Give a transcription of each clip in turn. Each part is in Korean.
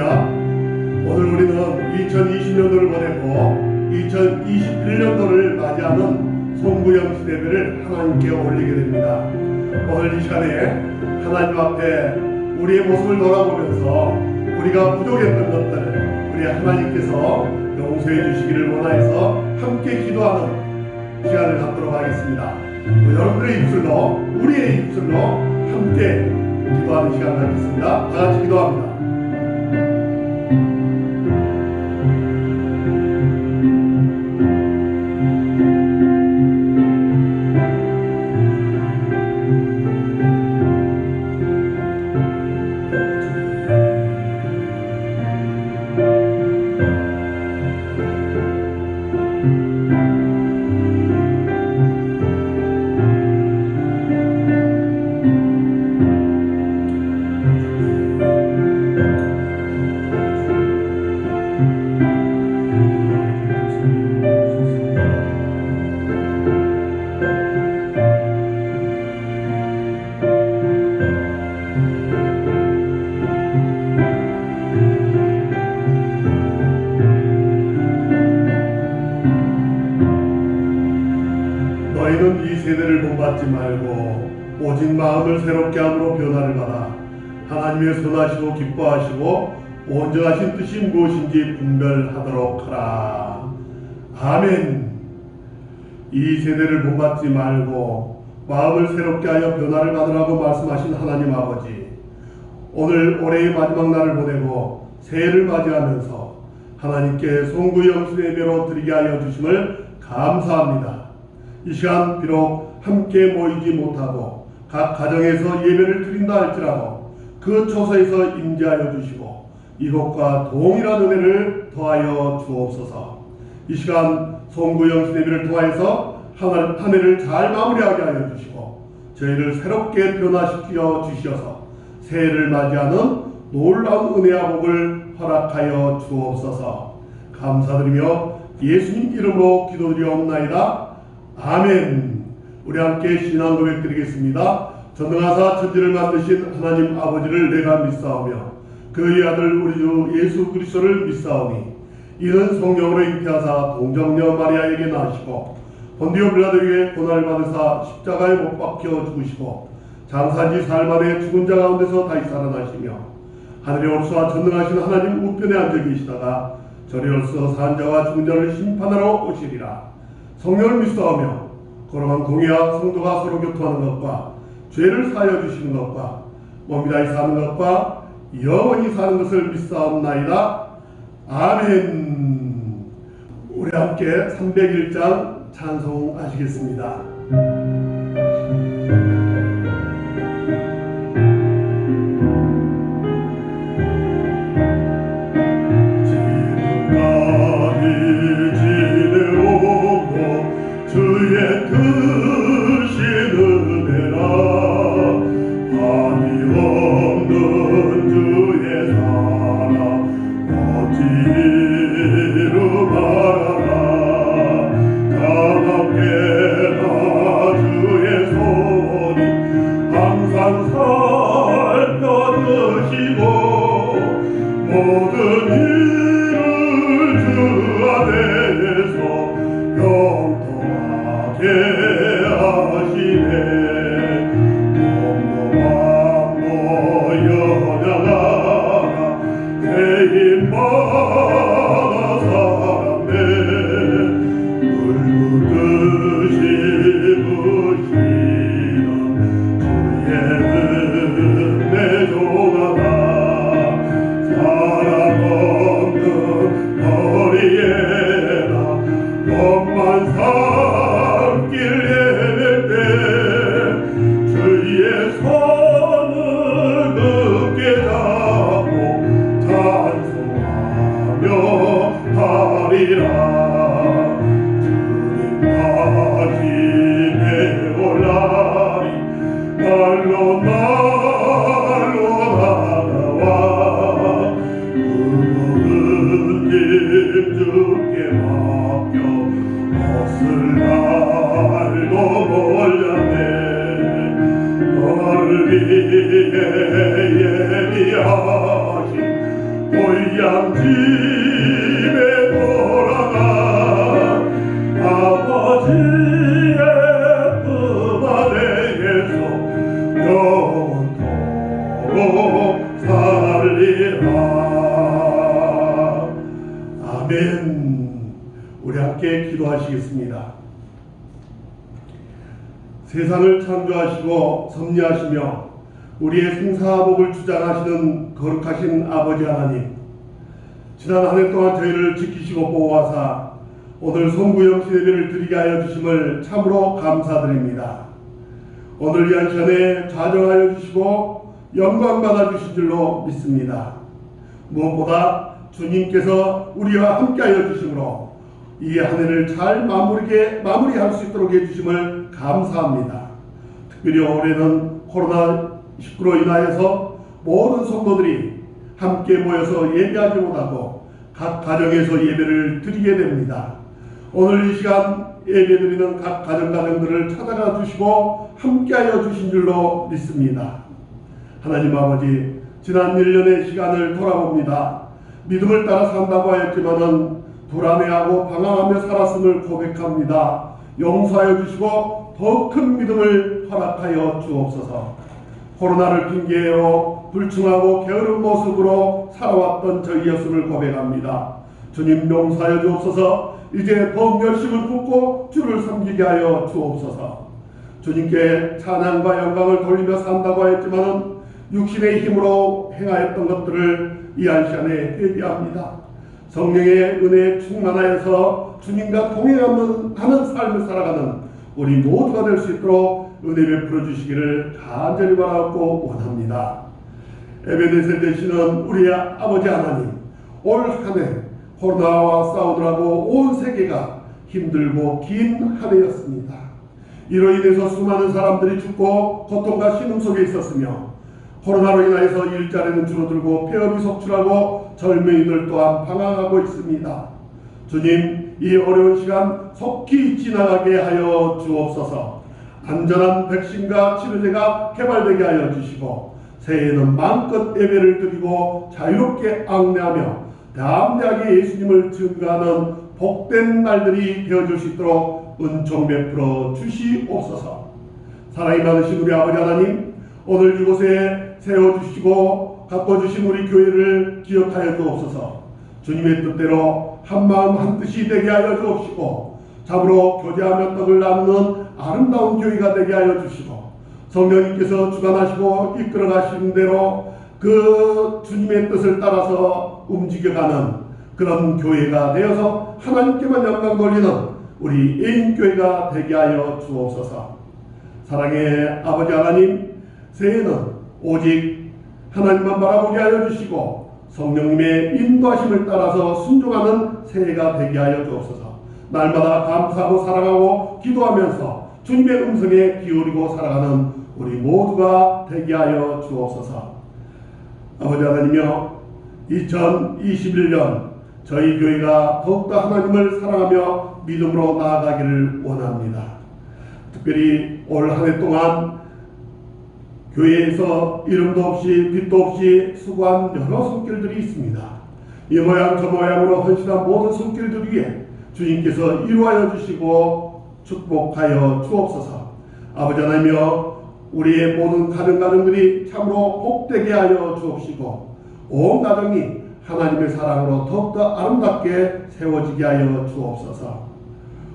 할렐루야. 오늘 우리는 2020년도를 보내고 2021년도를 맞이하는 송구영신 예배를 하나님께 올리게 됩니다. 오늘 이 시간에 하나님 앞에 우리의 모습을 돌아보면서 우리가 부족했던 것들을 우리 하나님께서 용서해 주시기를 원하여서 함께 기도하는 시간을 갖도록 하겠습니다. 여러분들의 입술로, 우리의 입술로 함께 기도하는 시간을 갖겠습니다. 다 같이 기도합니다. 너희는 이 세대를 본받지 말고 오직 마음을 새롭게 함으로 변화를 받아 하나님의 선하시고 기뻐하시고 온전하신 뜻이 무엇인지 분별하도록 하라. 아멘. 이 세대를 본받지 말고 마음을 새롭게 하여 변화를 받으라고 말씀하신 하나님 아버지, 오늘 올해의 마지막 날을 보내고 새해를 맞이하면서 하나님께 송구영신 예배로 드리게 하여 주심을 감사합니다. 이 시간 비록 함께 모이지 못하고 각 가정에서 예배를 드린다 할지라도 그 처소에서 임재하여 주시고 이것과 동일한 은혜를 더하여 주옵소서. 이 시간 송구영신 예배를 통하여서 한 해를 잘 마무리하게 하여 주시고 저희를 새롭게 변화시켜 주셔서 새해를 맞이하는 놀라운 은혜와 복을 허락하여 주옵소서. 감사드리며 예수님 이름으로 기도드리옵나이다. 아멘. 우리 함께 신앙 고백 드리겠습니다. 전능하사 천지를 만드신 하나님 아버지를 내가 믿사오며 그의 아들 우리 주 예수 그리스도를 믿사오니 이는 성령으로 잉태하사 동정녀 마리아에게 나시고 본디오 빌라도에게 고난을 받으사 십자가에 못 박혀 죽으시고 장사지 사흘 만에 죽은 자 가운데서 다시 살아나시며 하늘의 올수와 전능하신 하나님 우편에 앉아 계시다가 저리 올서 산 자와 죽은 자를 심판하러 오시리라. 성령을 믿사오며 거룩한 공의와 성도가 서로 교통하는 것과 죄를 사하여 주시는 것과 몸이 다시 사는 것과 영원히 사는 것을 믿사옵나이다. 아멘. 우리 함께 301장 찬송하시겠습니다. 손을 굳게 잡고 찬송하며 고향 집에 돌아가 아버지의 품 아래에서 영원토록 살리라. 아멘. 우리 함께 기도하시겠습니다. 세상을 창조하시고 섭리하시며 우리의 생사복을 주장하시는 거룩하신 아버지 하나님, 지난 한 해 동안 저희를 지키시고 보호하사 오늘 송구영신 예배를 드리게 하여 주심을 참으로 감사드립니다. 오늘 이 한 시간에 좌정하여 주시고 영광 받아 주신 줄로 믿습니다. 무엇보다 주님께서 우리와 함께하여 주심으로 이 한 해를 잘 마무리할 수 있도록 해주심을 감사합니다. 특별히 올해는 코로나19로 인하여서 모든 성도들이 함께 모여서 예배하지 못하고 각 가정에서 예배를 드리게 됩니다. 오늘 이 시간 예배드리는 각 가정들을 찾아가 주시고 함께하여 주신 줄로 믿습니다. 하나님 아버지, 지난 1년의 시간을 돌아봅니다. 믿음을 따라 산다고 하였지만은 불안해하고 방황하며 살았음을 고백합니다. 용서하여 주시고 더 큰 믿음을 허락하여 주옵소서. 코로나를 핑계로 불충하고 게으른 모습으로 살아왔던 저희였음을 고백합니다. 주님 용서하여 주옵소서. 이제 더욱 열심을 붓고 주를 섬기게 하여 주옵소서. 주님께 찬양과 영광을 돌리며 산다고 하였지만은 육신의 힘으로 행하였던 것들을 이 한 시간에 회개합니다. 성령의 은혜에 충만하여서 주님과 동행하는 삶을 살아가는 우리 모두가 될 수 있도록 은혜 베풀어 주시기를 간절히 바라고 원합니다. 에베네셀 되시는 우리 아버지 하나님, 올 한 해 코로나와 싸우느라고 온 세계가 힘들고 긴 한 해였습니다. 이로 인해서 수많은 사람들이 죽고 고통과 신음 속에 있었으며 코로나로 인하여서 일자리는 줄어들고 폐업이 속출하고 젊은이들 또한 방황하고 있습니다. 주님, 이 어려운 시간 속히 지나가게 하여 주옵소서. 안전한 백신과 치료제가 개발되게 하여 주시고 새해에는 마음껏 예배를 드리고 자유롭게 앙내하며 담대하게 예수님을 증거하는 복된 날들이 되어줄 수 있도록 은총 베풀어 주시옵소서. 사랑이 많으신 우리 아버지 하나님, 오늘 이곳에 세워주시고 가꿔주신 우리 교회를 기억하여 주옵소서. 주님의 뜻대로 한마음 한뜻이 되게 하여 주옵시고 참으로 교제하며 떡을 나누는 아름다운 교회가 되게 하여 주시고 성령님께서 주관하시고 이끌어 가시는 대로 그 주님의 뜻을 따라서 움직여가는 그런 교회가 되어서 하나님께만 영광 돌리는 우리 애인교회가 되게 하여 주옵소서. 사랑의 아버지 하나님, 새해는 오직 하나님만 바라보게 하여 주시고 성령님의 인도하심을 따라서 순종하는 새해가 되게 하여 주옵소서. 날마다 감사하고 사랑하고 기도하면서 주님의 음성에 기울이고 살아가는 우리 모두가 되게 하여 주옵소서. 아버지 하나님이여, 2021년 저희 교회가 더욱더 하나님을 사랑하며 믿음으로 나아가기를 원합니다. 특별히 올 한 해 동안 교회에서 이름도 없이 빛도 없이 수고한 여러 손길들이 있습니다. 이 모양 저 모양으로 헌신한 모든 손길들 위에 주님께서 이루하여 주시고 축복하여 주옵소서. 아버지 하나님이여, 우리의 모든 가정들이 참으로 복되게 하여 주옵시고 온 가정이 하나님의 사랑으로 더욱더 아름답게 세워지게 하여 주옵소서.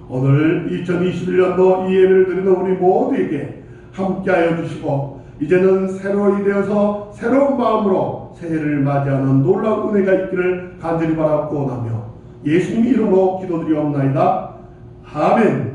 오늘 2021년도 이 예배를 드리는 우리 모두에게 함께하여 주시고 이제는 새로이 되어서 새로운 마음으로 새해를 맞이하는 놀라운 은혜가 있기를 간절히 바라고 원하며 예수님 이름으로 기도드리옵나이다. 아멘.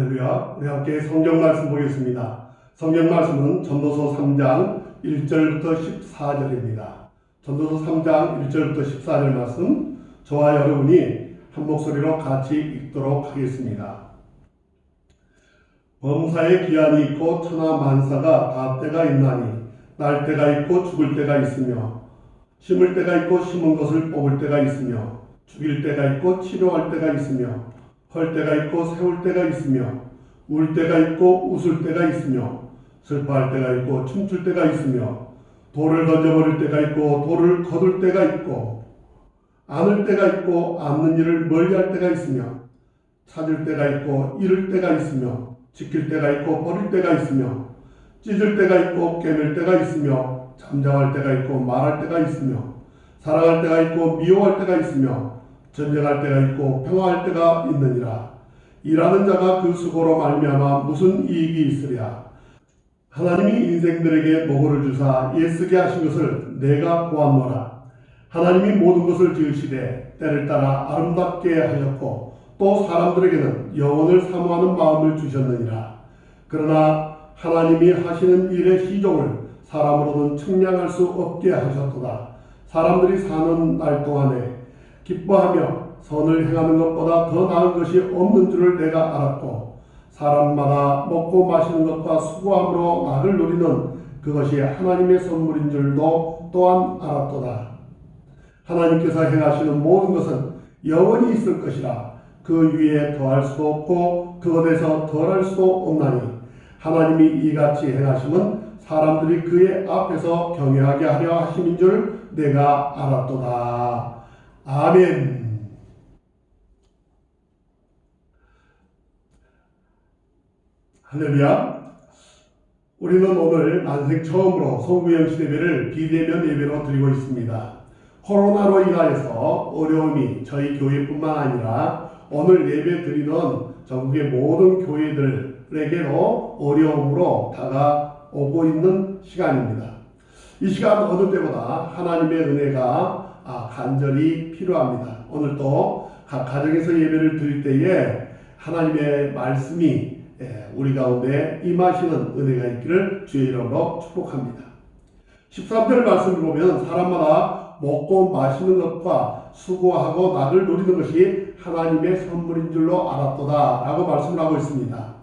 할렐루야. 우리 함께 성경 말씀 보겠습니다. 성경 말씀은 전도서 3장 1절부터 14절입니다. 전도서 3장 1절부터 14절 말씀 저와 여러분이 한 목소리로 같이 읽도록 하겠습니다. 범사에 기한이 있고 천하 만사가 다 때가 있나니 날 때가 있고 죽을 때가 있으며 심을 때가 있고 심은 것을 뽑을 때가 있으며 죽일 때가 있고 치료할 때가 있으며 헐 때가 있고 세울 때가 있으며 울 때가 있고 웃을 때가 있으며 슬퍼할 때가 있고 춤출 때가 있으며 돌을 던져버릴 때가 있고 돌을 거둘 때가 있고 안을 때가 있고 안는 일을 멀리할 때가 있으며 찾을 때가 있고 잃을 때가 있으며 지킬 때가 있고 버릴 때가 있으며 찢을 때가 있고 깨맬 때가 있으며 잠잠할 때가 있고 말할 때가 있으며 사랑할 때가 있고 미워할 때가 있으며 전쟁할 때가 있고 평화할 때가 있느니라. 일하는 자가 그 수고로 말미암아 무슨 이익이 있으랴. 하나님이 인생들에게 노고를 주사 애쓰게 하신 것을 내가 보았노라. 하나님이 모든 것을 지으시되 때를 따라 아름답게 하셨고 또 사람들에게는 영혼을 사모하는 마음을 주셨느니라. 그러나 하나님이 하시는 일의 시종을 사람으로는 측량할 수 없게 하셨도다. 사람들이 사는 날 동안에 기뻐하며 선을 행하는 것보다 더 나은 것이 없는 줄을 내가 알았고 사람마다 먹고 마시는 것과 수고함으로 나를 누리는 그것이 하나님의 선물인 줄도 또한 알았도다. 하나님께서 행하시는 모든 것은 영원히 있을 것이라. 그 위에 더할 수도 없고 그것에서 덜할 수도 없나니 하나님이 이같이 행하심은 사람들이 그의 앞에서 경외하게 하려 하심인 줄 내가 알았도다. 아멘. 할렐루야. 우리는 오늘 난생 처음으로 송구영시 예배를 비대면 예배로 드리고 있습니다. 코로나로 인하여서 어려움이 저희 교회뿐만 아니라 오늘 예배 드리는 전국의 모든 교회들에게도 어려움으로 다가오고 있는 시간입니다. 이 시간 어느 때보다 하나님의 은혜가 간절히 필요합니다. 오늘 또 각 가정에서 예배를 드릴 때에 하나님의 말씀이 우리 가운데 임하시는 은혜가 있기를 주의 이름으로 축복합니다. 13절 말씀을 보면 사람마다 먹고 마시는 것과 수고하고 낙을 누리는 것이 하나님의 선물인 줄로 알았도다 라고 말씀을 하고 있습니다.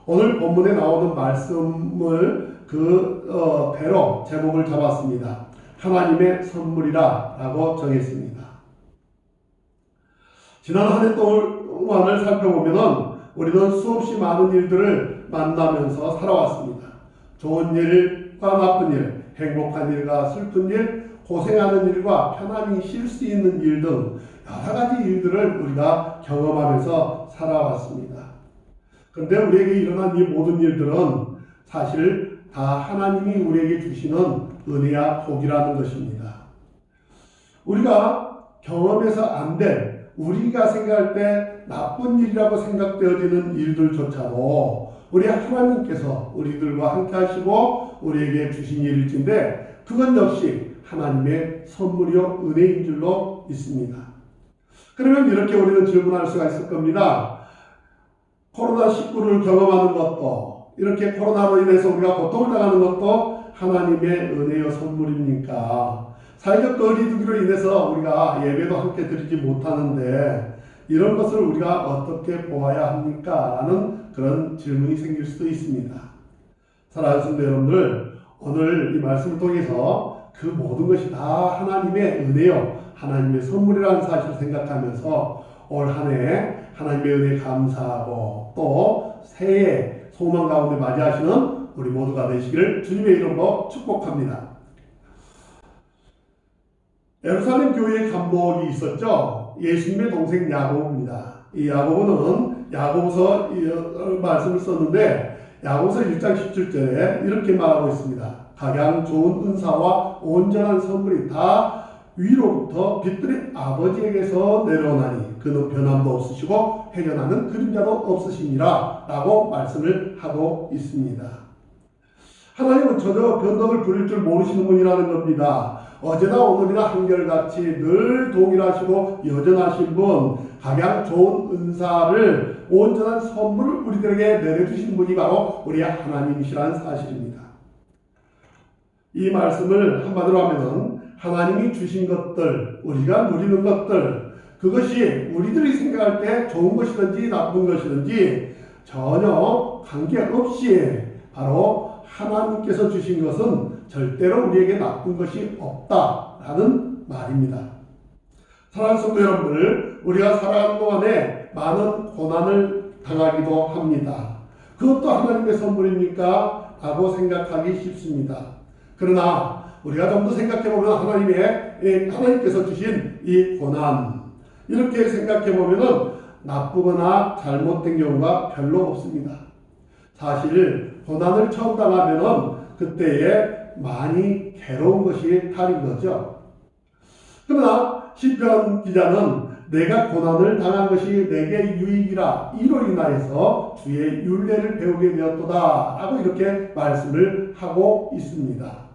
오늘 본문에 나오는 말씀을 대로 제목을 잡았습니다. 하나님의 선물이라 라고 정했습니다. 지난 한 해 동안을 살펴보면 우리는 수없이 많은 일들을 만나면서 살아왔습니다. 좋은 일과 나쁜 일, 행복한 일과 슬픈 일, 고생하는 일과 편안히 쉴 수 있는 일 등 여러 가지 일들을 우리가 경험하면서 살아왔습니다. 그런데 우리에게 일어난 이 모든 일들은 사실 다 하나님이 우리에게 주시는 은혜와 복이라는 것입니다. 우리가 경험해서 안 된, 우리가 생각할 때 나쁜 일이라고 생각되어지는 일들조차도 우리 하나님께서 우리들과 함께 하시고 우리에게 주신 일일진데 그건 역시 하나님의 선물이요 은혜인 줄로 있습니다. 그러면 이렇게 우리는 질문할 수가 있을 겁니다. 코로나19를 경험하는 것도 이렇게 코로나로 인해서 우리가 고통을 당하는 것도 하나님의 은혜요 선물입니까? 사회적 거리두기로 인해서 우리가 예배도 함께 드리지 못하는데 이런 것을 우리가 어떻게 보아야 합니까? 라는 그런 질문이 생길 수도 있습니다. 사랑하는 성도 여러분들, 오늘 이 말씀을 통해서 그 모든 것이 다 하나님의 은혜요 하나님의 선물이라는 사실을 생각하면서 올 한 해 하나님의 은혜 감사하고 또 새해 소망 가운데 맞이하시는 우리 모두가 되시기를 주님의 이름으로 축복합니다. 예루살렘 교회에 감독이 있었죠. 예수님의 동생 야고보입니다. 이 야고보는 야고보서 말씀을 썼는데 야고보서 1장 17절에 이렇게 말하고 있습니다. 각양 좋은 은사와 온전한 선물이 다 위로부터 빛들의 아버지에게서 내려오나니 그는 변함도 없으시고 해견하는 그림자도 없으시니라 라고 말씀을 하고 있습니다. 하나님은 전혀 변덕을 부릴 줄 모르시는 분이라는 겁니다. 어제나 오늘이나 한결같이 늘 동일하시고 여전하신 분, 각양 좋은 은사를 온전한 선물을 우리들에게 내려주신 분이 바로 우리 하나님이시라는 사실입니다. 이 말씀을 한마디로 하면은 하나님이 주신 것들, 우리가 누리는 것들, 그것이 우리들이 생각할 때 좋은 것이든지 나쁜 것이든지 전혀 관계없이 바로 하나님께서 주신 것은 절대로 우리에게 나쁜 것이 없다라는 말입니다. 사랑하는 성도 여러분들, 우리가 살아가는 동안에 많은 고난을 당하기도 합니다. 그것도 하나님의 선물입니까? 라고 생각하기 쉽습니다. 그러나 우리가 좀 더 생각해보면 하나님께서 주신 이 고난, 이렇게 생각해보면 나쁘거나 잘못된 경우가 별로 없습니다. 사실 고난을 처음 당하면 그때에 많이 괴로운 것이 탈인 거죠. 그러나 시편 기자는 내가 고난을 당한 것이 내게 유익이라 이로 인하여서 주의 율례를 배우게 되었도다 라고 이렇게 말씀을 하고 있습니다.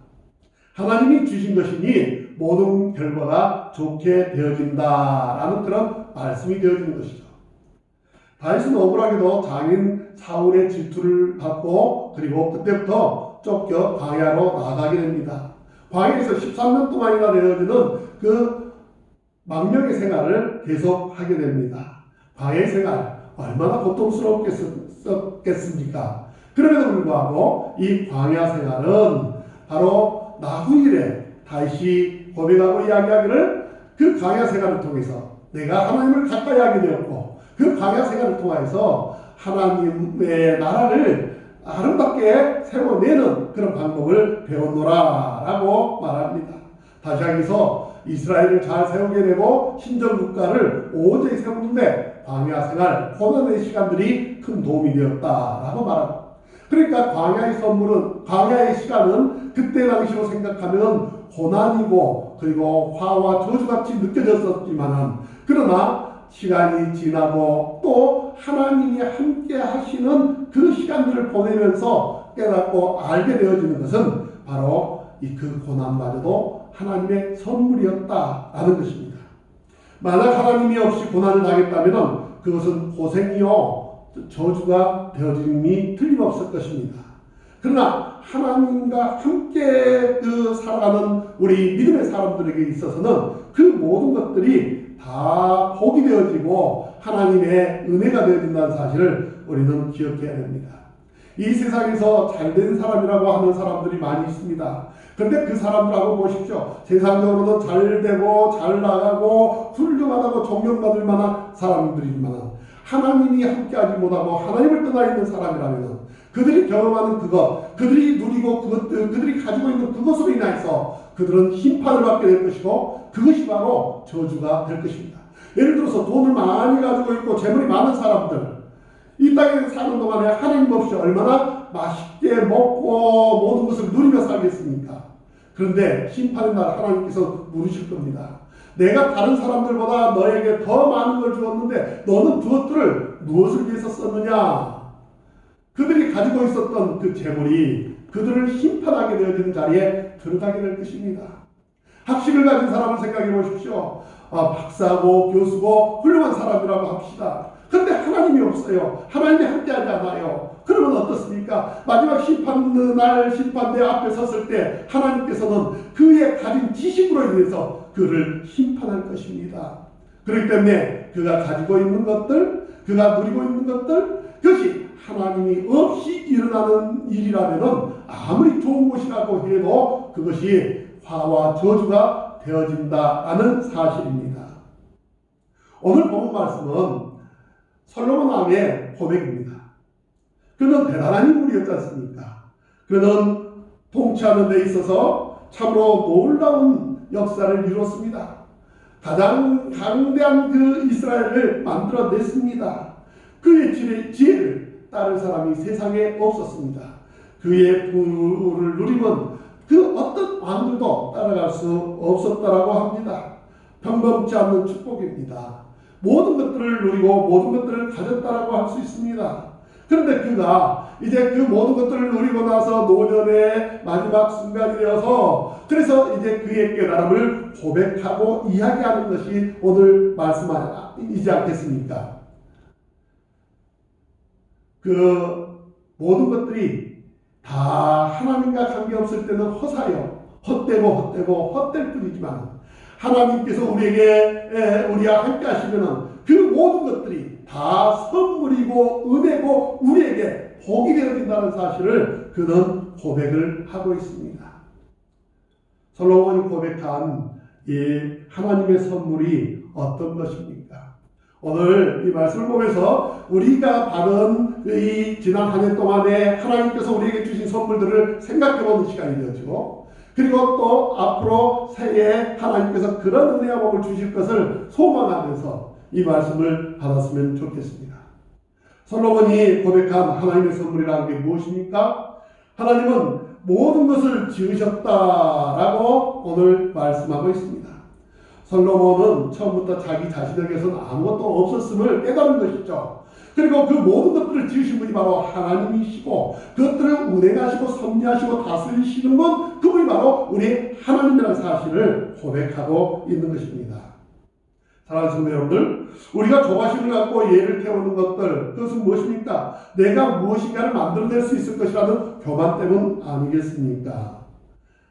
하나님이 주신 것이니 모든 결과가 좋게 되어진다라는 그런 말씀이 되어지는 것이죠. 다윗은 억울하게도 장인 사울의 질투를 받고 그리고 그때부터 쫓겨 광야로 나가게 됩니다. 광야에서 13년 동안이나 되어지는 그 망명의 생활을 계속하게 됩니다. 광야의 생활 얼마나 고통스럽겠습니까? 그럼에도 불구하고 이 광야 생활은 바로 나후일에 다윗이 고백하고 이야기하기를 그 광야 생활을 통해서 내가 하나님을 가까이 하게 되었고 그 광야 생활을 통해서 하나님의 나라를 아름답게 세워내는 그런 방법을 배웠노라 라고 말합니다. 다시 하기서 이스라엘을 잘 세우게 되고 신정국가를 오저히 세우는데 광야 생활, 고난의 시간들이 큰 도움이 되었다라고 말합니다. 그러니까 광야의 선물은, 광야의 시간은 그때 당시로 생각하면 고난이고 그리고 화와 저주같이 느껴졌었지만은 그러나 시간이 지나고 또 하나님이 함께 하시는 그 시간들을 보내면서 깨닫고 알게 되어지는 것은 바로 그 고난마저도 하나님의 선물이었다라는 것입니다. 만약 하나님이 없이 고난을 당했다면 그것은 고생이요 저주가 되어짐이 틀림없을 것입니다. 그러나 하나님과 함께 살아가는 우리 믿음의 사람들에게 있어서는 그 모든 것들이 다 복이 되어지고 하나님의 은혜가 되어진다는 사실을 우리는 기억해야 됩니다. 이 세상에서 잘된 사람이라고 하는 사람들이 많이 있습니다. 그런데 그 사람들하고 보십시오. 세상적으로는 잘되고 잘 나가고 훌륭하다고 존경받을 만한 사람들이지만 하나님이 함께하지 못하고 하나님을 떠나 있는 사람이라면 그들이 경험하는 그것, 그들이 누리고 그들이 가지고 있는 그것으로 인해서 그들은 심판을 받게 될 것이고 그것이 바로 저주가 될 것입니다. 예를 들어서 돈을 많이 가지고 있고 재물이 많은 사람들, 이 땅에 사는 동안에 하나님 없이 얼마나 맛있게 먹고 모든 것을 누리며 살겠습니까? 그런데 심판의 날 하나님께서 물으실 겁니다. 내가 다른 사람들보다 너에게 더 많은 걸 주었는데 너는 그것들을 무엇을 위해서 썼느냐? 그들이 가지고 있었던 그 재물이 그들을 심판하게 되어지는 자리에 들어가게 될 것입니다. 학식을 가진 사람을 생각해 보십시오. 박사고 교수고 훌륭한 사람이라고 합시다. 그런데 하나님이 없어요. 하나님이 함께하지 않아요. 그러면 어떻습니까? 마지막 심판날 심판대 앞에 섰을 때 하나님께서는 그의 가진 지식으로 인해서 그를 심판할 것입니다. 그렇기 때문에 그가 가지고 있는 것들, 그가 누리고 있는 것들, 그것이 하나님이 없이 일어나는 일이라면 아무리 좋은 것이라고 해도 그것이 화와 저주가 되어진다라는 사실입니다. 오늘 본 말씀은 솔로몬 왕의 고백입니다. 그는 대단한 인물이었지 않습니까? 그는 통치하는 데 있어서 참으로 놀라운 역사를 이루었습니다. 가장 강대한 그 이스라엘을 만들어냈습니다. 그의 지혜를 따를 사람이 세상에 없었습니다. 그의 부를 누리면 그 어떤 왕들도 따라갈 수 없었다라고 합니다. 평범치 않는 축복입니다. 모든 것들을 누리고 모든 것들을 가졌다라고 할 수 있습니다. 그런데 그가 이제 그 모든 것들을 누리고 나서 노년의 마지막 순간이 되어서 그래서 이제 그의 깨달음을 고백하고 이야기하는 것이 오늘 말씀이지 않겠습니까? 그 모든 것들이 다 하나님과 관계없을 때는 허사요. 헛되고 헛될 뿐이지만 하나님께서 우리와 함께 하시면은 그 모든 것들이 다 선물이고 은혜고 우리에게 복이 되어진다는 사실을 그는 고백을 하고 있습니다. 솔로몬이 고백한 이 하나님의 선물이 어떤 것입니까? 오늘 이 말씀을 보면서 우리가 받은 이 지난 한 해 동안에 하나님께서 우리에게 주신 선물들을 생각해보는 시간이 되어지고 그리고 또 앞으로 새해에 하나님께서 그런 은혜와 복을 주실 것을 소망하면서 이 말씀을 받았으면 좋겠습니다. 솔로몬이 고백한 하나님의 선물이라는 게 무엇입니까? 하나님은 모든 것을 지으셨다라고 오늘 말씀하고 있습니다. 솔로몬은 처음부터 자기 자신에게서는 아무것도 없었음을 깨달은 것이죠. 그리고 그 모든 것들을 지으신 분이 바로 하나님이시고 그것들을 운행하시고 섭리하시고 다스리시는 분 그분이 바로 우리 하나님이라는 사실을 고백하고 있는 것입니다. 사랑하는 성도 여러분들, 우리가 조바심을 갖고 예를 태우는 것들 그것은 무엇입니까? 내가 무엇인가를 만들어낼 수 있을 것이라는 교만 때문 아니겠습니까?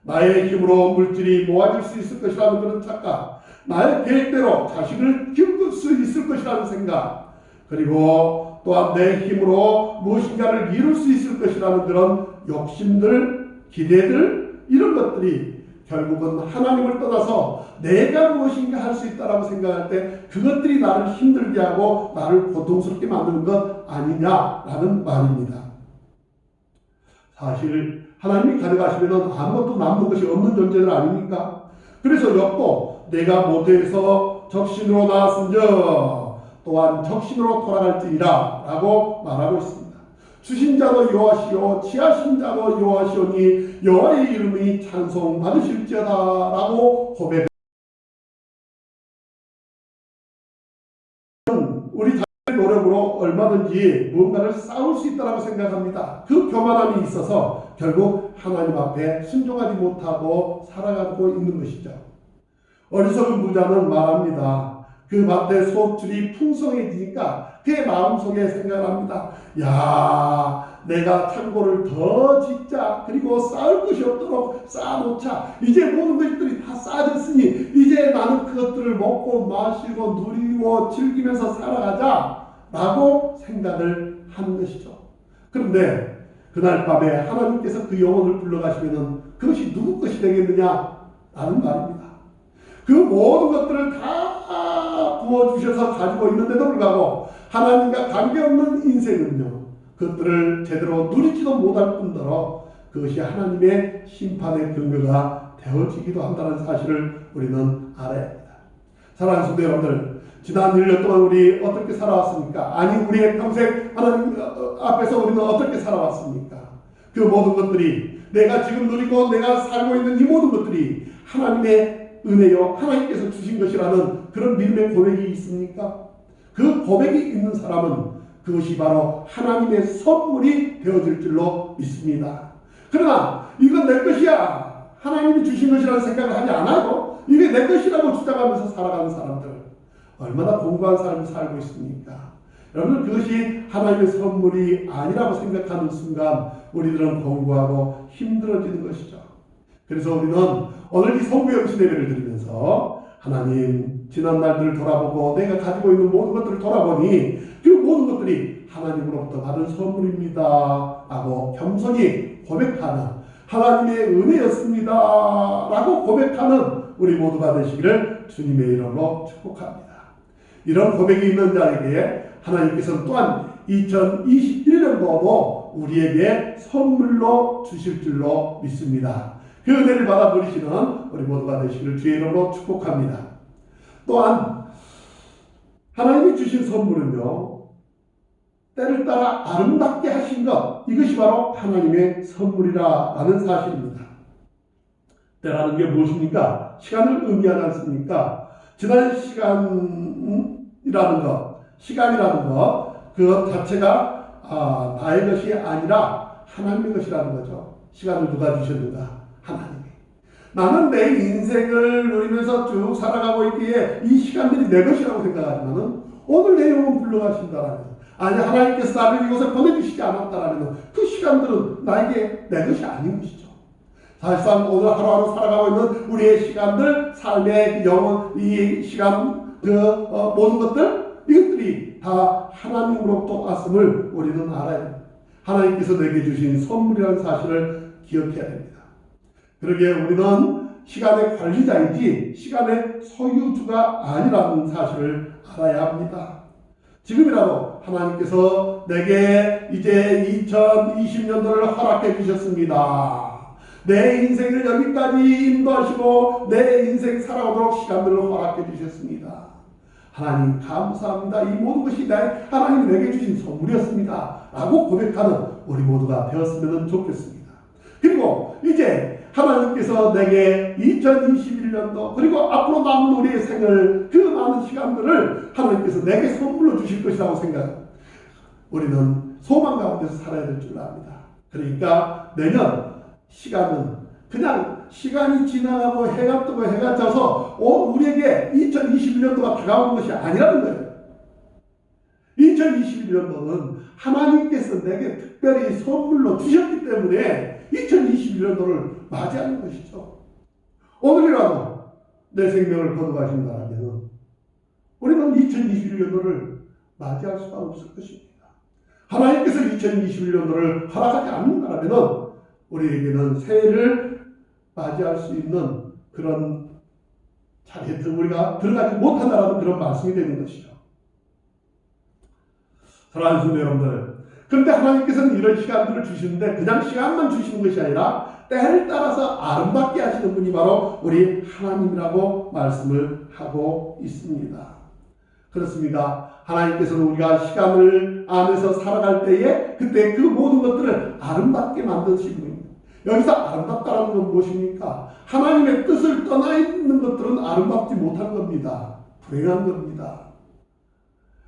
나의 힘으로 물질이 모아질 수 있을 것이라는 그런 착각, 나의 계획대로 자식을 키울 수 있을 것이라는 생각, 그리고 또한 내 힘으로 무엇인가를 이룰 수 있을 것이라는 그런 욕심들, 기대들, 이런 것들이 결국은 하나님을 떠나서 내가 무엇인가 할 수 있다라고 생각할 때 그것들이 나를 힘들게 하고 나를 고통스럽게 만드는 것 아니냐라는 말입니다. 사실 하나님이 가져가시면 아무것도 남는 것이 없는 존재들 아닙니까? 그래서 욥도 내가 모태에서 적신으로 나왔은즉 또한 적신으로 돌아갈지니라 라고 말하고 있습니다. 주신 자도 여호와시오 취하신 자도 여호와시오니 여호와의 이름이 찬송받으실지어다 라고 고백합니다. 우리 자신의 노력으로 얼마든지 무언가를 쌓을 수 있다고 생각합니다. 그 교만함이 있어서 결국 하나님 앞에 순종하지 못하고 살아가고 있는 것이죠. 어리석은 부자는 말합니다. 그 밭에 소출이 풍성해지니까 그의 마음속에 생각을 합니다. 야, 내가 창고를 더 짓자. 그리고 쌓을 것이 없도록 쌓아놓자. 이제 모든 것들이 다 쌓아졌으니 이제 나는 그것들을 먹고 마시고 누리고 즐기면서 살아가자 라고 생각을 하는 것이죠. 그런데 그날 밤에 하나님께서 그 영혼을 불러가시면 그것이 누구 것이 되겠느냐 라는 말입니다. 그 모든 것들을 다 부어주셔서 가지고 있는데도 불구하고 하나님과 관계없는 인생은요, 그것들을 제대로 누리지도 못할 뿐더러 그것이 하나님의 심판의 근거가 되어지기도 한다는 사실을 우리는 알아야 합니다. 사랑하는 성도 여러분들, 지난 1년 동안 우리 어떻게 살아왔습니까? 아니, 우리의 평생 하나님 앞에서 우리는 어떻게 살아왔습니까? 그 모든 것들이 내가 지금 누리고 내가 살고 있는 이 모든 것들이 하나님의 은혜요, 하나님께서 주신 것이라는 그런 믿음의 고백이 있습니까? 그 고백이 있는 사람은 그것이 바로 하나님의 선물이 되어질 줄로 믿습니다. 그러나 이건 내 것이야, 하나님이 주신 것이라는 생각을 하지 않아요. 이게 내 것이라고 주장하면서 살아가는 사람들 얼마나 공고한 삶을 살고 있습니까? 여러분, 그것이 하나님의 선물이 아니라고 생각하는 순간 우리들은 공고하고 힘들어지는 것이죠. 그래서 우리는 오늘 이 성부영신 예배를 드리면서 하나님, 지난 날들을 돌아보고 내가 가지고 있는 모든 것들을 돌아보니 그 모든 것들이 하나님으로부터 받은 선물입니다 라고 겸손히 고백하는 하나님의 은혜였습니다 라고 고백하는 우리 모두가 되시기를 주님의 이름으로 축복합니다. 이런 고백이 있는 자에게 하나님께서는 또한 2021년도도 우리에게 선물로 주실 줄로 믿습니다. 그 은혜를 받아 누리시는 우리 모두가 되시기를 주의 이름으로 축복합니다. 또한 하나님이 주신 선물은요, 때를 따라 아름답게 하신 것, 이것이 바로 하나님의 선물이라는 사실입니다. 때라는 게 무엇입니까? 시간을 의미하지 않습니까? 지난 시간이라는 것, 시간이라는 것, 그것 자체가 나의 것이 아니라 하나님의 것이라는 거죠. 시간을 누가 주셨는가? 하나님이. 나는 내 인생을 누리면서 쭉 살아가고 있기에 이 시간들이 내 것이라고 생각하지만은 오늘 내 영혼 불러가신다라면, 아니 하나님께서 나를 이곳에 보내주시지 않았다라면 그 시간들은 나에게 내 것이 아닌 것이죠. 사실상 오늘 하루하루 살아가고 있는 우리의 시간들, 삶의 영혼, 이 시간, 모든 것들, 이것들이 다 하나님으로부터 왔음을 우리는 알아야 됩니다. 하나님께서 내게 주신 선물이라는 사실을 기억해야 됩니다. 그러기에 우리는 시간의 관리자이지 시간의 소유주가 아니라는 사실을 알아야 합니다. 지금이라도 하나님께서 내게 이제 2020년도를 허락해 주셨습니다. 내 인생을 여기까지 인도하시고 내 인생 살아오도록 시간들을 허락해 주셨습니다. 하나님 감사합니다. 이 모든 것이 하나님이 내게 주신 선물이었습니다. 라고 고백하는 우리 모두가 되었으면 좋겠습니다. 그리고 이제 하나님께서 내게 2021년도 그리고 앞으로 남은 우리의 생을 그 많은 시간들을 하나님께서 내게 선물로 주실 것이라고 생각합니다. 우리는 소망 가운데서 살아야 될 줄 압니다. 그러니까 내년 시간은 그냥 시간이 지나가고 해가 뜨고 해가 져서 우리에게 2021년도가 다가오는 것이 아니라는 거예요. 2021년도는 하나님께서 내게 특별히 선물로 주셨기 때문에 2021년도를 맞이하는 것이죠. 오늘이라도 내 생명을 거둬가신다면 우리는 2021년도를 맞이할 수가 없을 것입니다. 하나님께서 2021년도를 허락하지 않는다면 우리에게는 새해를 맞이할 수 있는 그런 자리에 우리가 들어가지 못한다는 그런 말씀이 되는 것이죠. 사랑하는 성도 여러분들, 그런데 하나님께서는 이런 시간들을 주시는데 그냥 시간만 주시는 것이 아니라 때를 따라서 아름답게 하시는 분이 바로 우리 하나님이라고 말씀을 하고 있습니다. 그렇습니다. 하나님께서는 우리가 시간을 안에서 살아갈 때에 그때 그 모든 것들을 아름답게 만드시는 분입니다. 여기서 아름답다는 건 무엇입니까? 하나님의 뜻을 떠나 있는 것들은 아름답지 못한 겁니다. 불행한 겁니다.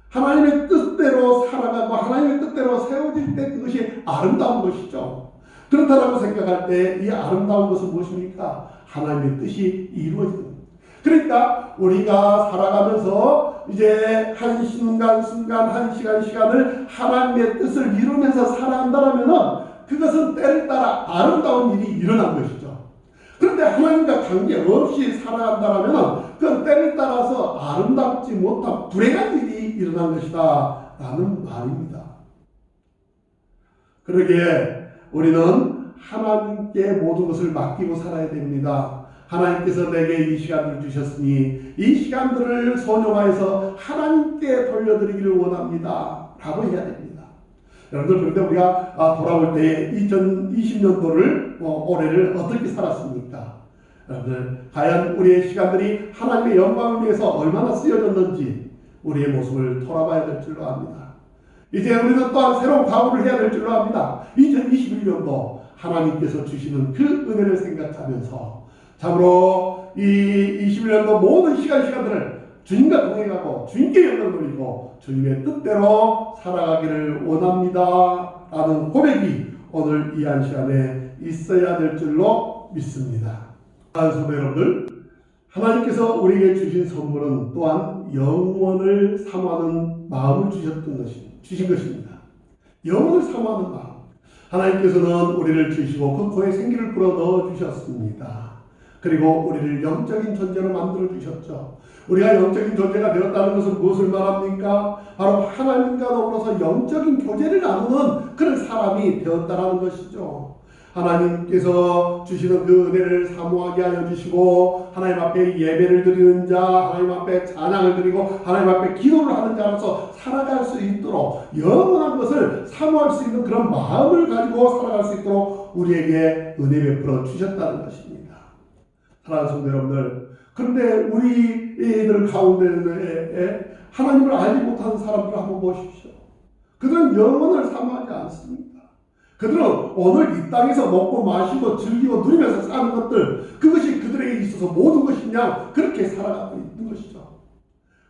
하나님의 뜻대로 살아가고 하나님의 뜻대로 세워질 때 그것이 아름다운 것이죠. 그렇다고 생각할 때 이 아름다운 것은 무엇입니까? 하나님의 뜻이 이루어지는 겁니다. 그러니까 우리가 살아가면서 이제 한 순간 한 시간을 하나님의 뜻을 이루면서 살아간다면 그것은 때를 따라 아름다운 일이 일어난 것이죠. 그런데 하나님과 관계없이 살아간다면 그건 때를 따라서 아름답지 못한 불행한 일이 일어난 것이다 라는 말입니다. 그러기에 우리는 하나님께 모든 것을 맡기고 살아야 됩니다. 하나님께서 내게 이 시간을 주셨으니 이 시간들을 소용하여서 하나님께 돌려드리기를 원합니다 라고 해야 됩니다. 여러분들, 그런데 우리가 돌아올 때 2020년도를 올해를 어떻게 살았습니까? 여러분들, 과연 우리의 시간들이 하나님의 영광을 위해서 얼마나 쓰여졌는지 우리의 모습을 돌아봐야 될 줄로 압니다. 이제 우리는 또한 새로운 각오를 해야 될 줄로 압니다. 2021년도 하나님께서 주시는 그 은혜를 생각하면서 참으로 이 21년도 모든 시간들을 주님과 동행하고 주님께 영광을 돌리고 주님의 뜻대로 살아가기를 원합니다 라는 고백이 오늘 이 한 시간에 있어야 될 줄로 믿습니다. 성도 여러분들, 하나님께서 우리에게 주신 선물은 또한 영원을 사모하는 마음을 주신 것입니다. 영원을 사모하는 마음. 하나님께서는 우리를 주시고 그 코에 생기를 불어 넣어 주셨습니다. 그리고 우리를 영적인 존재로 만들어 주셨죠. 우리가 영적인 존재가 되었다는 것은 무엇을 말합니까? 바로 하나님과 더불어서 영적인 교제를 나누는 그런 사람이 되었다는 것이죠. 하나님께서 주시는 그 은혜를 사모하게 하여 주시고 하나님 앞에 예배를 드리는 자, 하나님 앞에 찬양을 드리고 하나님 앞에 기도를 하는 자로서 살아갈 수 있도록 영원한 것을 사모할 수 있는 그런 마음을 가지고 살아갈 수 있도록 우리에게 은혜 베풀어 주셨다는 것입니다. 사랑하는 성도 여러분들, 그런데 우리들 가운데 하나님을 알지 못하는 사람들을 한번 보십시오. 그들은 영원을 사모하지 않습니다. 그들은 오늘 이 땅에서 먹고 마시고 즐기고 누리면서 사는 것들, 그것이 그들에게 있어서 모든 것이냐 그렇게 살아가고 있는 것이죠.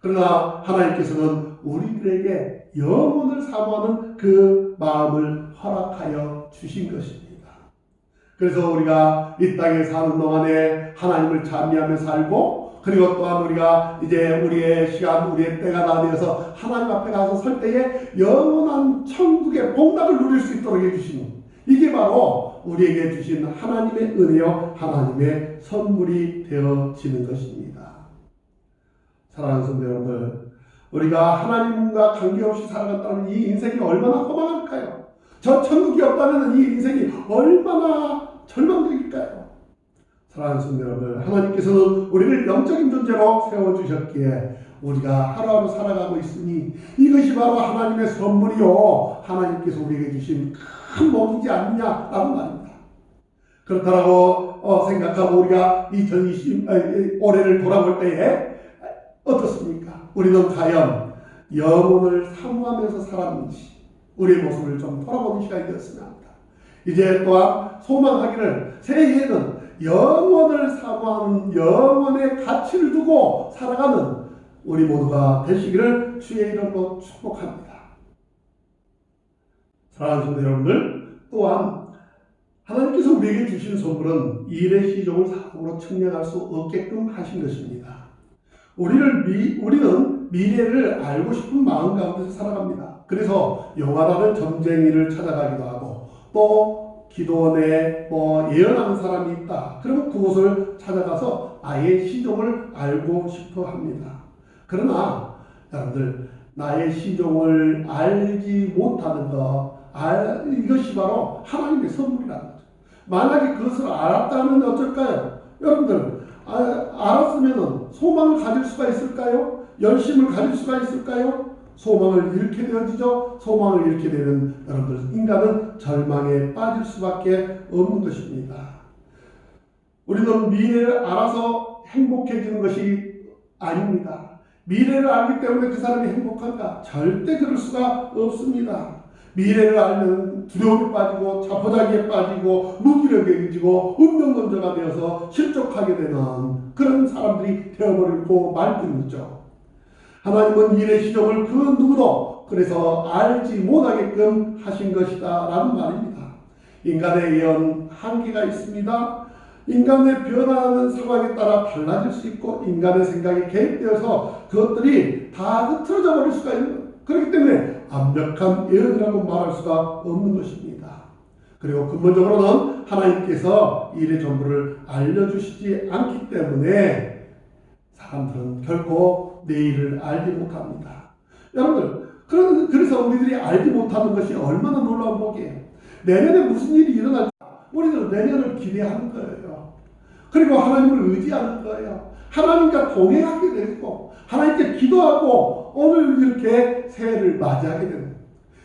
그러나 하나님께서는 우리들에게 영혼을 사모하는 그 마음을 허락하여 주신 것입니다. 그래서 우리가 이 땅에 사는 동안에 하나님을 찬미하며 살고, 그리고 또한 우리가 이제 우리의 시간, 우리의 때가 다 되어서 하나님 앞에 가서 설 때에 영원한 천국의 복락을 누릴 수 있도록 해주신, 이게 바로 우리에게 주신 하나님의 은혜요, 하나님의 선물이 되어지는 것입니다. 사랑하는 성도 여러분, 우리가 하나님과 관계없이 살아갔다면 이 인생이 얼마나 허망할까요? 저 천국이 없다면 이 인생이 얼마나 절망적일까요? 사랑하는 성도 여러분, 하나님께서는 우리를 영적인 존재로 세워주셨기에 우리가 하루하루 살아가고 있으니 이것이 바로 하나님의 선물이요, 하나님께서 우리에게 주신 큰 복이지 않느냐라는 말입니다. 그렇다고 생각하고 우리가 2020 올해를 돌아볼 때에 어떻습니까? 우리는 과연 영혼을 사모하면서 살았는지 우리의 모습을 좀 돌아보는 시간이 되었으면 합니다. 이제 또한 소망하기를 새해에는 영혼을 사모하는 영혼의 가치를 두고 살아가는 우리 모두가 되시기를 주의 이름으로 축복합니다. 사랑하는 성도 여러분들, 또한 하나님께서 우리에게 주신 선물은 일의 시종을 사고로 측량할 수 없게끔 하신 것입니다. 우리는 미래를 알고 싶은 마음 가운데서 살아갑니다. 그래서 영화라는 점쟁이를 찾아가기도 하고, 또 기도원에 예언하는 사람이 있다, 그러면 그곳을 찾아가서 아예 시종을 알고 싶어 합니다. 그러나 여러분들, 나의 시종을 알지 못하는 이것이 바로 하나님의 선물이라는 거죠. 만약에 그것을 알았다면 어쩔까요? 여러분들, 알았으면 소망을 가질 수가 있을까요? 열심을 가질 수가 있을까요? 소망을 잃게 되어지죠. 소망을 잃게 되는 여러분들, 인간은 절망에 빠질 수밖에 없는 것입니다. 우리는 미래를 알아서 행복해지는 것이 아닙니다. 미래를 알기 때문에 그 사람이 행복한가? 절대 그럴 수가 없습니다. 미래를 알면 두려움에 빠지고 자포자기에 빠지고 무기력해지고 운명론자가 되어서 실족하게 되는 그런 사람들이 되어버리고 말 뿐이죠. 하나님은 일의 시종을 그 누구도 그래서 알지 못하게끔 하신 것이다 라는 말입니다. 인간의 예언 한계가 있습니다. 인간의 변화하는 상황에 따라 달라질 수 있고, 인간의 생각이 개입되어서 그것들이 다 흐트러져 버릴 수가 있는 거예요. 그렇기 때문에 완벽한 예언이라고 말할 수가 없는 것입니다. 그리고 근본적으로는 하나님께서 일의 전부를 알려주시지 않기 때문에 사람들은 결코 내일을 알지 못합니다. 여러분들, 그래서 우리들이 알지 못하는 것이 얼마나 놀라운 복이에요. 내년에 무슨 일이 일어날지 우리는 내년을 기대하는 거예요. 그리고 하나님을 의지하는 거예요. 하나님과 동행하게 되고 하나님께 기도하고 오늘 이렇게 새해를 맞이하게 되는,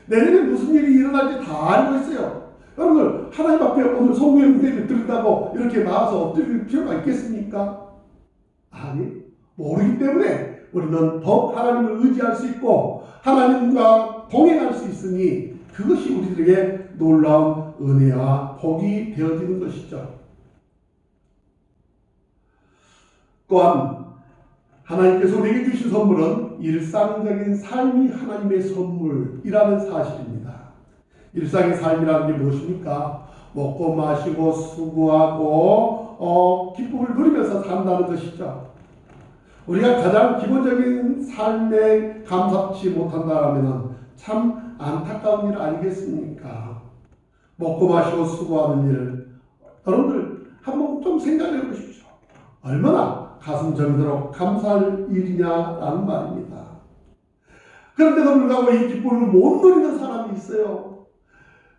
내년에 무슨 일이 일어날지 다 알고 있어요. 여러분들, 하나님 앞에 오늘 성령의 무대를 드린다고 이렇게 나와서 엎드릴 필요가 있겠습니까? 아니, 모르기 때문에 우리는 더 하나님을 의지할 수 있고 하나님과 동행할 수 있으니 그것이 우리들에게 놀라운 은혜와 복이 되어지는 것이죠. 또한 하나님께서 우리에게 주신 선물은 일상적인 삶이 하나님의 선물이라는 사실입니다. 일상의 삶이라는 게 무엇입니까? 먹고 마시고 수고하고 기쁨을 누리면서 산다는 것이죠. 우리가 가장 기본적인 삶에 감사치 못한다면 참 안타까운 일 아니겠습니까? 먹고 마시고 수고하는 일, 여러분들 한번 좀 생각해 보십시오. 얼마나 가슴 저리도록 감사할 일이냐라는 말입니다. 그런데도 불구하고 이 기쁨을 못 누리는 사람이 있어요.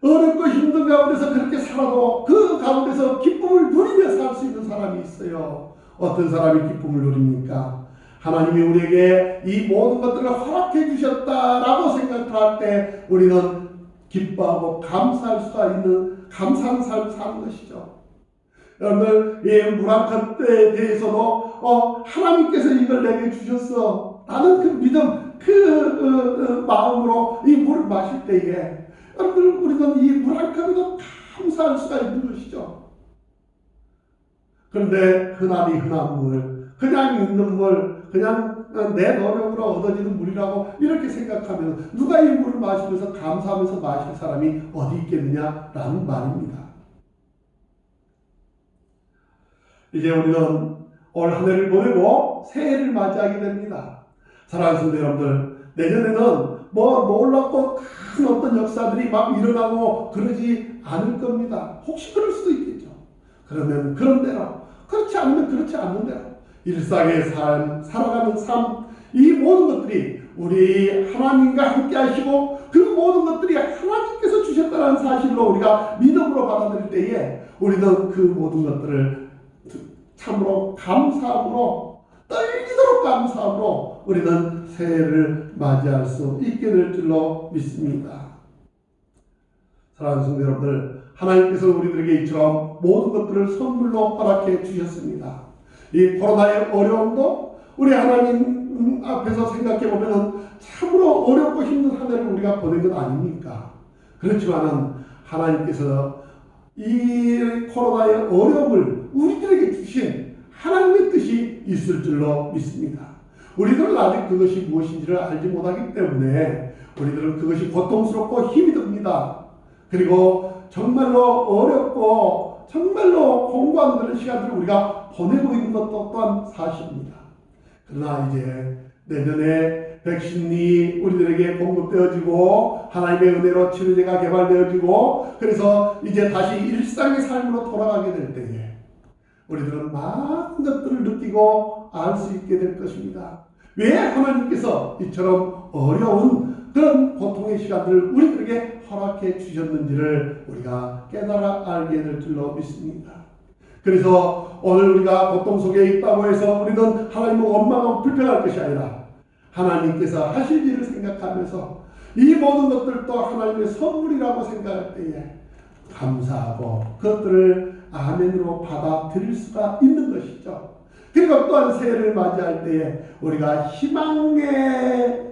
어렵고 힘든 가운데서 그렇게 살아도 그 가운데서 기쁨을 누리며 살 수 있는 사람이 있어요. 어떤 사람이 기쁨을 누립니까? 하나님이 우리에게 이 모든 것들을 허락해 주셨다라고 생각할 때 우리는 기뻐하고 감사할 수가 있는 감사한 삶을 사는 것이죠. 여러분들, 이 물 한 컵 때에 대해서도 하나님께서 이걸 내게 주셨어 라는 그 믿음, 그 마음으로 이 물을 마실 때에 여러분들, 우리는 이 물 한 컵에도 감사할 수가 있는 것이죠. 그런데 흔한 물, 그냥 있는 물, 그냥 내 노력으로 얻어지는 물이라고 이렇게 생각하면 누가 이 물을 마시면서 감사하면서 마실 사람이 어디 있겠느냐라는 말입니다. 이제 우리는 올 한 해를 보내고 새해를 맞이하게 됩니다. 사랑하는 성도 여러분들, 내년에는 뭐 놀랍고 큰 어떤 역사들이 막 일어나고 그러지 않을 겁니다. 혹시 그럴 수도 있겠죠. 그러면 그런 대로, 그렇지 않으면 그렇지 않는 대로 일상의 삶, 살아가는 삶, 이 모든 것들이 우리 하나님과 함께 하시고 그 모든 것들이 하나님께서 주셨다는 사실로 우리가 믿음으로 받아들일 때에 우리는 그 모든 것들을 참으로 감사함으로, 떨리도록 감사함으로 우리는 새해를 맞이할 수 있게 될 줄로 믿습니다. 사랑하는 성도 여러분들, 하나님께서 우리들에게 이처럼 모든 것들을 선물로 허락해 주셨습니다. 이 코로나의 어려움도 우리 하나님 앞에서 생각해 보면 참으로 어렵고 힘든 한 해를 우리가 보낸 것 아닙니까? 그렇지만은 하나님께서 이 코로나의 어려움을 우리들에게 주신 하나님의 뜻이 있을 줄로 믿습니다. 우리들은 아직 그것이 무엇인지를 알지 못하기 때문에 우리들은 그것이 고통스럽고 힘이 듭니다. 그리고 정말로 어렵고 정말로 공부하는 그런 시간들을 우리가 보내고 있는 것도 또한 사실입니다. 그러나 이제 내년에 백신이 우리들에게 공급되어지고 하나님의 은혜로 치료제가 개발되어지고 그래서 이제 다시 일상의 삶으로 돌아가게 될 때에 우리들은 많은 것들을 느끼고 알 수 있게 될 것입니다. 왜 하나님께서 이처럼 어려운 그런 고통의 시간들을 우리들에게 허락해 주셨는지를 우리가 깨달아 알게 될 줄로 믿습니다. 그래서 오늘 우리가 고통 속에 있다고 해서 우리는 하나님을 원망하고 불평할 것이 아니라 하나님께서 하실 일을 생각하면서 이 모든 것들도 하나님의 선물이라고 생각할 때에 감사하고 그것들을 아멘으로 받아들일 수가 있는 것이죠. 그리고 또한 새해를 맞이할 때에 우리가 희망의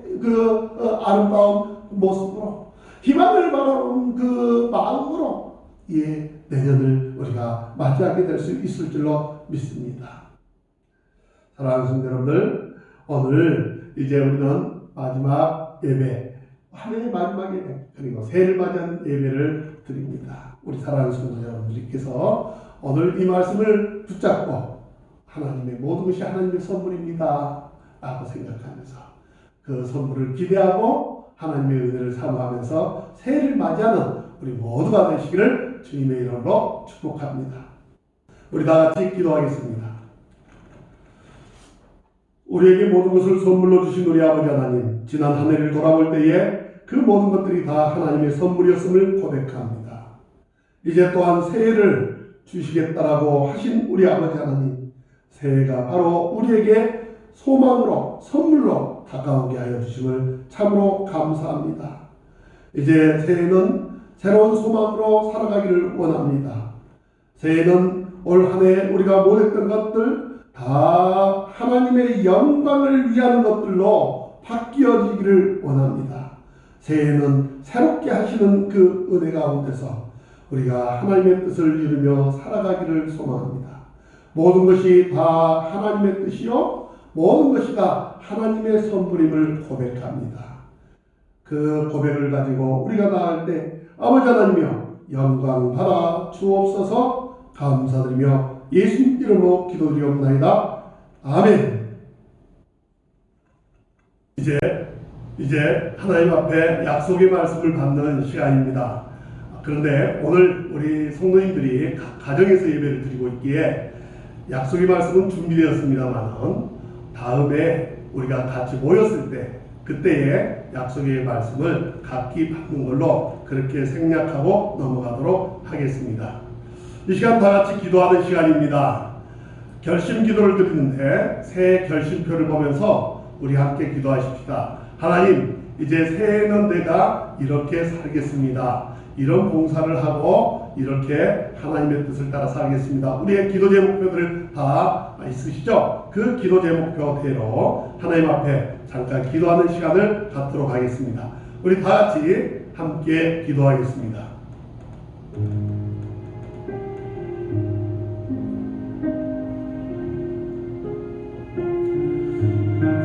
아름다운 모습으로 희망을 바라보는 그 마음으로 내년을 우리가 맞이하게 될 수 있을 줄로 믿습니다. 사랑하는 성도 여러분들, 오늘 이제 우리는 마지막 예배, 한 해의 마지막 예배, 그리고 새해를 맞이하는 예배를 드립니다. 우리 사랑하는 성도 여러분들께서 오늘 이 말씀을 붙잡고 하나님의 모든 것이 하나님의 선물입니다 라고 생각하면서 그 선물을 기대하고 하나님의 은혜를 사모하면서 새해를 맞이하는 우리 모두가 되시기를 주님의 이름으로 축복합니다. 우리 다 같이 기도하겠습니다. 우리에게 모든 것을 선물로 주신 우리 아버지 하나님, 지난 한 해를 돌아볼 때에 그 모든 것들이 다 하나님의 선물이었음을 고백합니다. 이제 또한 새해를 주시겠다라고 하신 우리 아버지 하나님, 새해가 바로 우리에게 소망으로 선물로 다가오게 하여 주심을 참으로 감사합니다. 이제 새해는 새로운 소망으로 살아가기를 원합니다. 새해는 올 한 해 우리가 못했던 것들 다 하나님의 영광을 위하는 것들로 바뀌어지기를 원합니다. 새해는 새롭게 하시는 그 은혜 가운데서 우리가 하나님의 뜻을 이루며 살아가기를 소망합니다. 모든 것이 다 하나님의 뜻이요 모든 것이 다 하나님의 선물임을 고백합니다. 그 고백을 가지고 우리가 나아갈 때 아버지 하나님이여 영광 받아 주옵소서. 감사드리며 예수님 이름으로 기도드리옵나이다. 아멘. 이제 하나님 앞에 약속의 말씀을 받는 시간입니다. 그런데 오늘 우리 성도님들이 각 가정에서 예배를 드리고 있기에 약속의 말씀은 준비되었습니다만 다음에 우리가 같이 모였을 때 그때의 약속의 말씀을 각기 받는 걸로 그렇게 생략하고 넘어가도록 하겠습니다. 이 시간 다 같이 기도하는 시간입니다. 결심 기도를 드리는데 새해 결심표를 보면서 우리 함께 기도하십시다. 하나님, 이제 새해에는 내가 이렇게 살겠습니다. 이런 봉사를 하고 이렇게 하나님의 뜻을 따라 살겠습니다. 우리의 기도 제목표들을 다 있으시죠? 그 기도 제목표대로 하나님 앞에 잠깐 기도하는 시간을 갖도록 하겠습니다. 우리 다 같이 함께 기도하겠습니다.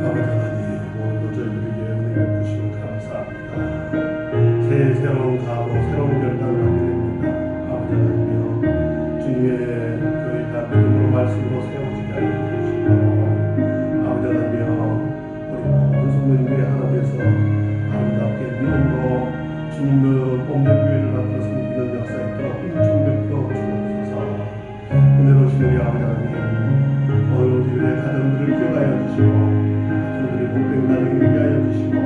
아버지 주님의 교회가 믿음으로 말씀으로 세워지게 하여 주시고 아버지 하나님 우리 모든 성도님들이 하나님께서 아름답게 믿음으로 주님의 복된 교회를 만들어 섬기는 역사에 있도록 힘좀 베풀어 주옵소서. 은혜로우신 우리 아버지 하나님 오늘 우리의 가정들을 기억하여 주시고 그들이 복된 가정이 되게 하여 주시고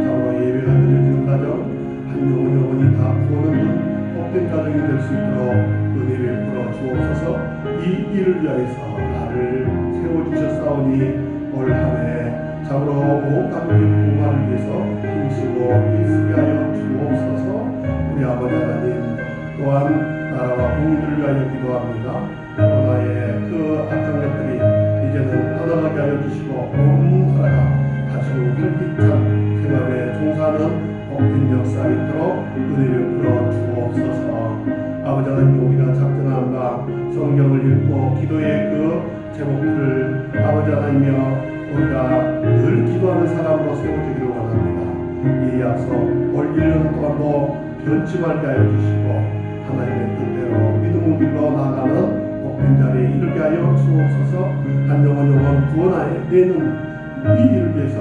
자와 예배가 드려지는 가정 한 영혼이 다 구원하는 복된 가정이 될 수 있도록 은혜를 베풀어 주옵소서. 이 일을 위하여서 나를 세워주셨사오니 올 한해 참으로 온 가족의 부활을 위해서 힘쓰고 일쓰게 하여 주옵소서. 우리 아버지 하나님 또한 나라와 국민을 위하여 기도합니다. 코로나의 그 악한 것들이 이제는 떠나가게 하여 주시고 온 나라가 다시 활기찬 생활에 종사하는 복된 역사가 있도록 은혜를 베풀어 주옵소서. 아버지 하나님 우리가 작정한 바 성경을 읽고 기도의 그 제목들을 아버지 하나님이여 우리가 늘 기도하는 사람으로 세워지기를 원합니다. 이 약속 올 1년 동안도 변치 말게 하여 주시고 하나님의 뜻대로 믿음을 빌러 나가는 복된 자리에 이르게 하여 주옵소서. 한 영혼 구원하여내는 이 일을 위해서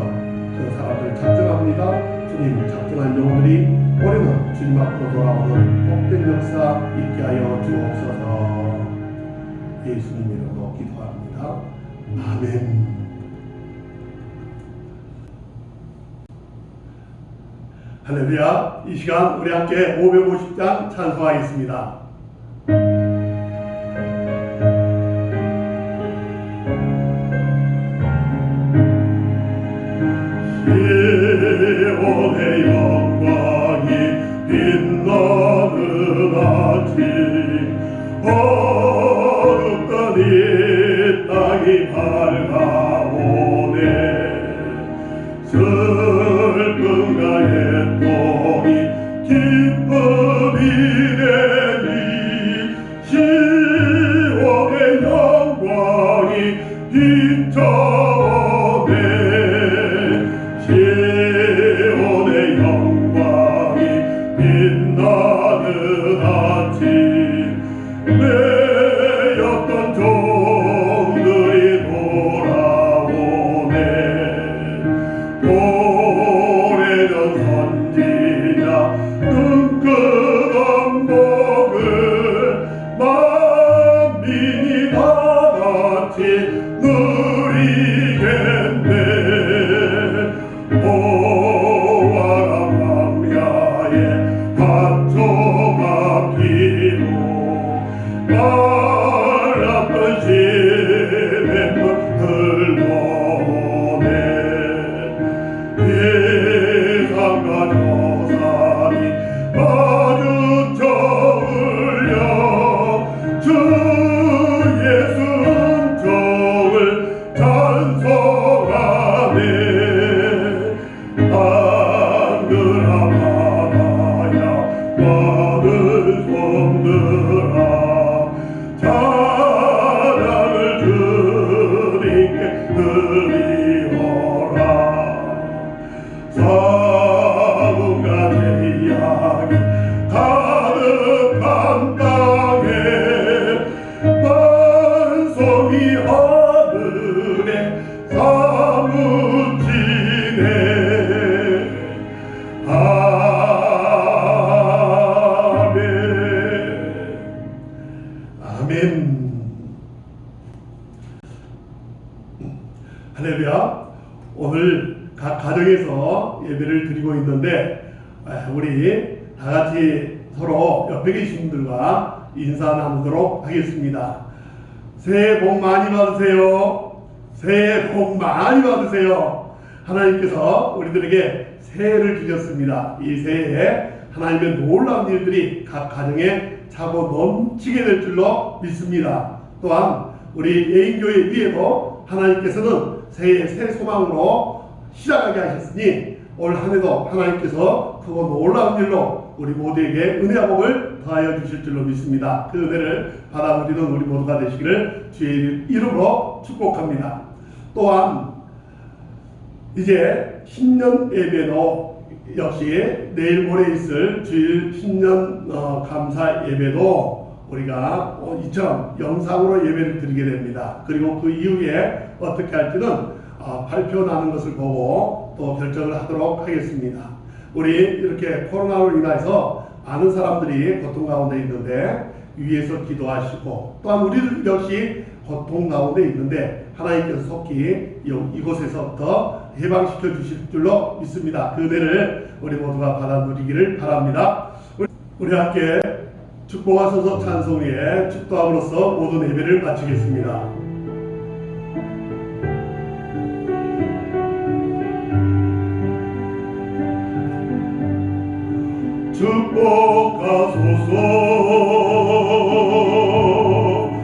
그 사람들 작정합니다. 주님 작정한 영혼들이 올해는 주님 앞으로 돌아오는 복된 역사 있게 하여 주옵소서. 예수님 이름으로 기도합니다. 아멘. 할렐루야. 이 시간 우리 함께 550장 찬송하겠습니다. 시온의 영광이 빛나는 아침 어둡던 이 땅이 밝아오네. 슬픔과 애통이 기쁨이 되니 시온의 영광이 비춰오네. 시온의 영광이 빛나는 아침 매였던 종들이 돌아오네. 오래전 선지자 눈끝 안목을 만민이 다같이 누리겠네. 오와라 광야에 밭조각 피고 말랐던 시냇물 흘러오네. 이산과 저산이 마주쳐 울려 주 예수 음성을 찬송하네. 하늘아 바다야 마늘 솜들아 찬양을 주님께 드리오라. 사문과 제약이 가득한 땅에 반송이 하늘에 사무치네. 아멘. 할렐루야. 오늘 각 가정에서 예배를 드리고 있는데 우리 다 같이 서로 옆에 계신 분들과 인사 나누도록 하겠습니다. 새해 복 많이 받으세요. 새해 복 많이 받으세요. 하나님께서 우리들에게 새해를 주셨습니다. 이 새해에 하나님의 놀라운 일들이 각 가정에 차고 넘치게 될 줄로 믿습니다. 또한 우리 예인교회 위에도 하나님께서는 새해 새 소망으로 시작하게 하셨으니 올 한해도 하나님께서 크고 놀라운 일로 우리 모두에게 은혜와 복을 더하여 주실 줄로 믿습니다. 그 은혜를 받아 누리는 우리 모두가 되시기를 주의 이름으로 축복합니다. 또한 이제 신년 예배도 역시 내일 모레 있을 주일 신년 감사 예배도 우리가 이처럼 영상으로 예배를 드리게 됩니다. 그리고 그 이후에 어떻게 할지는 발표 나는 것을 보고 또 결정을 하도록 하겠습니다. 우리 이렇게 코로나로 인해서 많은 사람들이 고통 가운데 있는데 위에서 기도하시고 또한 우리들 역시 고통 가운데 있는데 하나님께서 속히 이곳에서부터 해방시켜 주실 줄로 믿습니다. 그 은혜를 우리 모두가 받아 누리기를 바랍니다. 우리 함께 축복하소서 찬송에 축도함으로써 모든 예배를 마치겠습니다. 축복하소서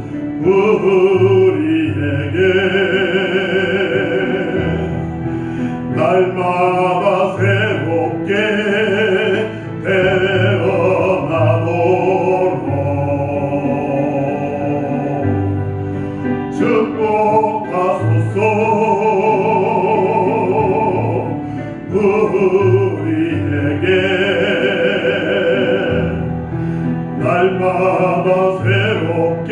우리에게 날마다 새롭게 태어나도록 축복하소서 우리에게 날마다 새롭게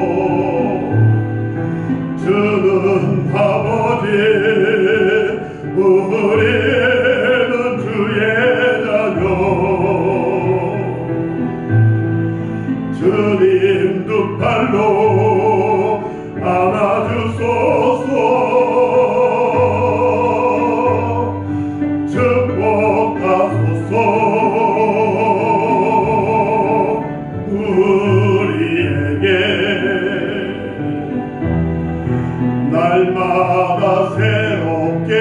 태어나도록 주는 아버지 우리는 주의 자녀 주님 두 팔로 안아주소서 축복하소서 우리에게 날마다 새롭게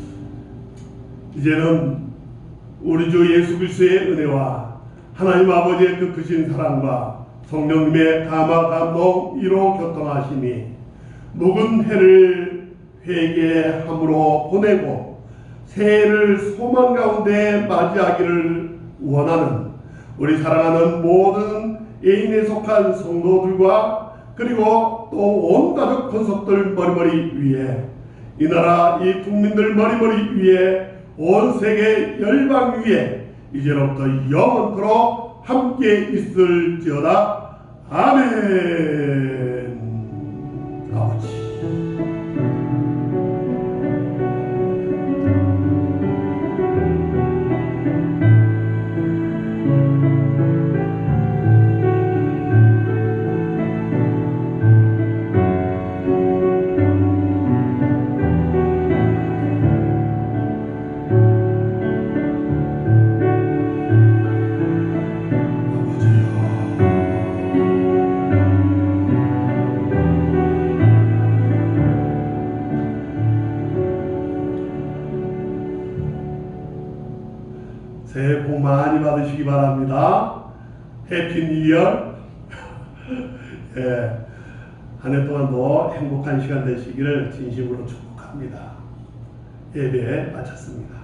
태어나도록 이제는 우리 주 예수 그리스도의 은혜와 하나님 아버지의 그 크신 사랑과 성령님의 감화 감동 이로 교통하심이 묵은 해를 회개함으로 보내고 새해를 소망 가운데 맞이하기를 원하는 우리 사랑하는 모든 애인에 속한 성도들과 그리고 또 온 가족 권속들 머리머리 위에 이 나라 이 국민들 머리머리 위에 온 세계 열방 위에 이제로부터 영원토록 함께 있을지어다. 아멘. 아버지 새해 복 많이 받으시기 바랍니다. 해피 뉴 이어. 예, 한 해 동안도 행복한 시간 되시기를 진심으로 축복합니다. 예배 마쳤습니다.